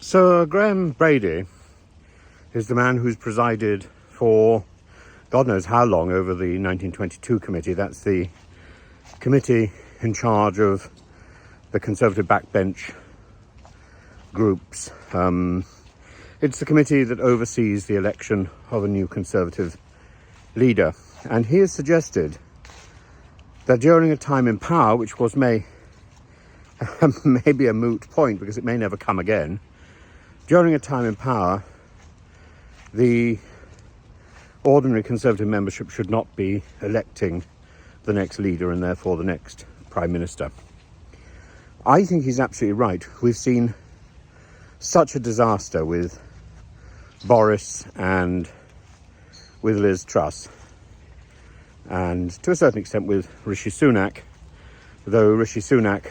So Graham Brady is the man who's presided for God knows how long over the 1922 committee. That's the committee in charge of the Conservative backbench groups. It's the committee that oversees the election of a new Conservative leader. And he has suggested that during a time in power, which was maybe a moot point because it may never come again, during a time in power, the ordinary Conservative membership should not be electing the next leader and therefore the next Prime Minister. I think he's absolutely right. We've seen such a disaster with Boris and with Liz Truss, and to a certain extent with Rishi Sunak, though Rishi Sunak,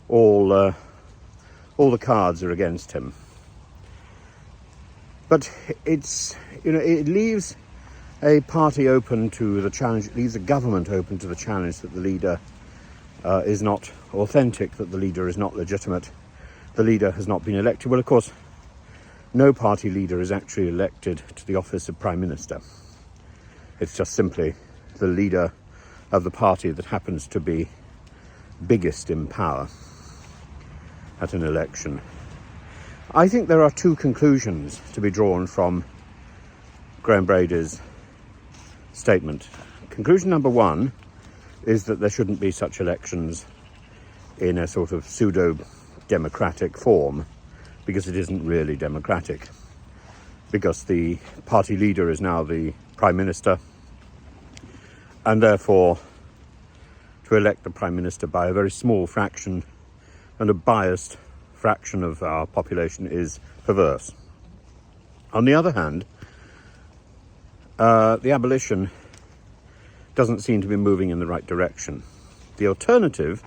all the cards are against him. But it leaves a party open to the challenge, it leaves a government open to the challenge that the leader is not authentic, that the leader is not legitimate, the leader has not been elected. Well, of course, no party leader is actually elected to the office of Prime Minister. It's just simply the leader of the party that happens to be biggest in power at an election. I think there are two conclusions to be drawn from Graham Brady's statement. Conclusion number one is that there shouldn't be such elections in a sort of pseudo-democratic form, because it isn't really democratic, because the party leader is now the Prime Minister, and therefore to elect the Prime Minister by a very small fraction and a biased fraction of our population is perverse. On the other hand, the abolition doesn't seem to be moving in the right direction. The alternative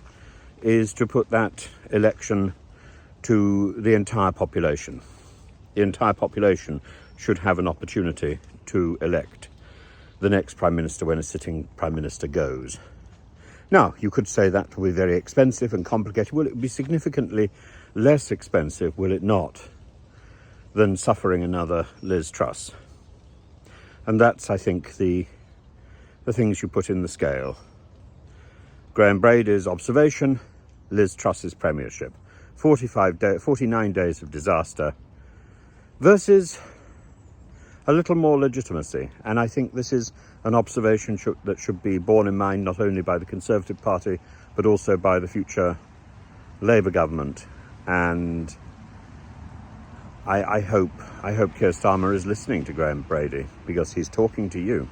is to put that election to the entire population. The entire population should have an opportunity to elect the next Prime Minister when a sitting Prime Minister goes. Now, you could say that will be very expensive and complicated. Will it be significantly less expensive, will it not, than suffering another Liz Truss? And that's, I think, the things you put in the scale. Graham Brady's observation, Liz Truss's premiership. 49 days of disaster versus a little more legitimacy. And I think this is an observation that should be borne in mind not only by the Conservative Party, but also by the future Labour government. And I hope Keir Starmer is listening to Graham Brady, because he's talking to you.